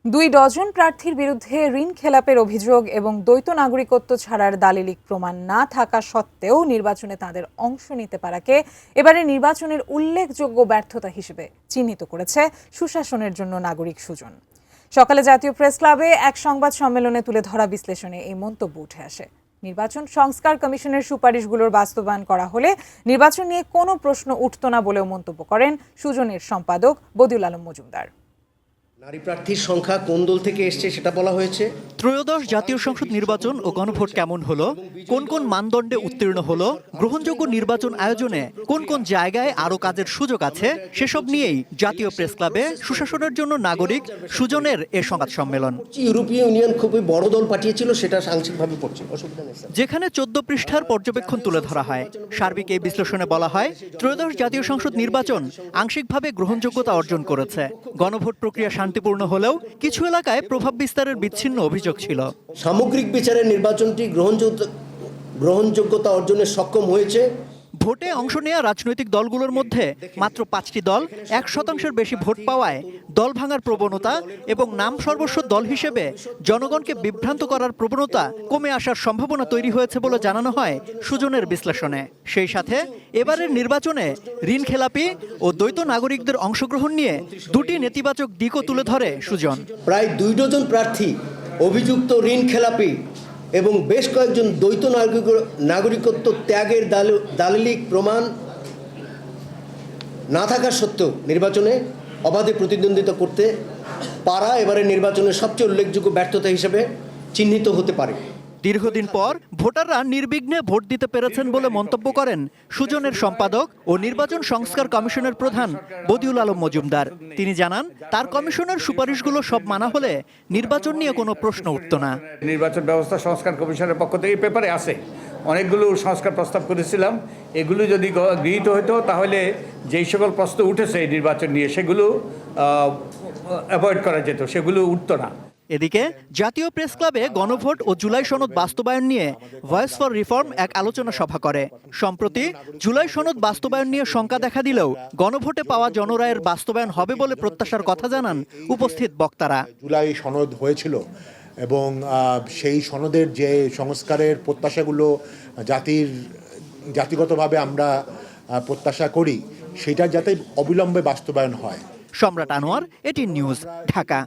2 dozen প্রার্থীর বিরুদ্ধে ঋণ খেলাপের অভিযোগ এবং দ্বৈত নাগরিকত্ব ছাড়ার দালিলিক প্রমাণ না থাকা সত্ত্বেও নির্বাচনে তাদের অংশ নিতে পারাকে এবারে নির্বাচনের উল্লেখযোগ্য ব্যর্থতা হিসেবে চিহ্নিত করেছে সুশাসনের জন্য নাগরিক সুজন। সকালে জাতীয় প্রেস ক্লাবে এক সংবাদ সম্মেলনে তুলে ধরা বিশ্লেষণে এই মন্তব্য উঠে আসে। নির্বাচন সংস্কার কমিশনের সুপারিশগুলোর বাস্তবায়ন করা হলে নির্বাচন নিয়ে কোনো প্রশ্ন উঠত না বলেও মন্তব্য করেন সুজনের সম্পাদক বদিউল আলম মজুমদার। নারী প্রার্থীর সংখ্যা কোন দল থেকে এসছে সেটা বলা হয়েছে। ত্রয়োদশ জাতীয় সংসদ নির্বাচন ও গণভোট কেমন হলো, কোন কোন মানদণ্ডে উত্তীর্ণ হলো, গ্রহণযোগ্য নির্বাচন আয়োজনে কোন কোন জায়গায় আরও কাজের সুযোগ আছে, সেসব নিয়েই জাতীয় প্রেস ক্লাবে সুশাসনের জন্য নাগরিক সুজনের এ সংবাদ সম্মেলন। ইউরোপীয় ইউনিয়ন খুবই বড় দল পাঠিয়েছিল, সেটা আংশিকভাবে পড়ছে, অসুবিধা নেই। যেখানে 14 পৃষ্ঠার পর্যবেক্ষণ তুলে ধরা হয়। সার্বিক এই বিশ্লেষণে বলা হয়, ত্রয়োদশ জাতীয় সংসদ নির্বাচন আংশিকভাবে গ্রহণযোগ্যতা অর্জন করেছে। গণভোট প্রক্রিয়া শান্তিপূর্ণ হলেও কিছু এলাকায় প্রভাব বিস্তারের বিচ্ছিন্ন অভিযোগ ছিল। সামগ্রিক বিচারে নির্বাচনটি গ্রহণযোগ্যতা অর্জনে সক্ষম হয়েছে। ভোটে অংশ নেওয়া রাজনৈতিক দলগুলোর মধ্যে মাত্র 5টি দল 1% বেশি ভোট পাওয়ায় দল ভাঙার প্রবণতা এবং নাম সর্বস্ব দল হিসেবে জনগণকে বিভ্রান্ত করার প্রবণতা কমে আসার সম্ভাবনা তৈরি হয়েছে বলে জানানো হয় সুজনের বিশ্লেষণে। সেই সাথে এবারের নির্বাচনে ঋণ খেলাপি ও দ্বৈত নাগরিকদের অংশগ্রহণ নিয়ে দুটি নেতিবাচক দিকও তুলে ধরে সুজন। প্রায় 2 ডজন প্রার্থী অভিযুক্ত ঋণ খেলাপি এবং বেশ কয়েকজন দ্বৈত নাগরিকত্ব ত্যাগের দালিলিক প্রমাণ না থাকা সত্ত্বেও নির্বাচনে অবাধে প্রতিদ্বন্দ্বিতা করতে পারা এবারে নির্বাচনের সবচেয়ে উল্লেখযোগ্য ব্যর্থতা হিসেবে চিহ্নিত হতে পারে। দীর্ঘদিন পর ভোটাররা নির্বিঘ্নে ভোট দিতে পেরেছেন বলে মন্তব্য করেন সুজনের সম্পাদক ও নির্বাচন সংস্কার কমিশনের প্রধান বদিউল আলম মজুমদার। তিনি জানান, তার কমিশনের সুপারিশগুলো সব মানা হলে নির্বাচন নিয়ে কোনো প্রশ্ন উঠত না। নির্বাচন ব্যবস্থা সংস্কার কমিশনের পক্ষ থেকে পেপারে আছে, অনেকগুলো সংস্কার প্রস্তাব করেছিলাম। এগুলো যদি গৃহীত হতো তাহলে যেই সকল প্রশ্ন উঠেছে নির্বাচন নিয়ে সেগুলো অ্যাভয়েড করা যেত, সেগুলো উঠত না। এদিকে জাতীয় প্রেস ক্লাবে গণভোট ও জুলাই সনদ বাস্তবায়ন নিয়ে ভয়েস ফর রিফর্ম এক আলোচনা সভা করে। সম্প্রতি জুলাই সনদ বাস্তবায়ন নিয়ে শঙ্কা দেখা দিলেও গণভোটে পাওয়া জনরায়ের বাস্তবায়ন হবে বলে প্রত্যাশার কথা জানান উপস্থিত বক্তারা। জুলাই সনদ হয়েছিল এবং সেই সনদের যে সংস্কারের প্রত্যাশাগুলো জাতিগতভাবে আমরা প্রত্যাশা করি, সেটা যাতে অবিলম্বে বাস্তবায়ন হয়। সম্রাট আনোয়ার, এটিএন নিউজ, ঢাকা।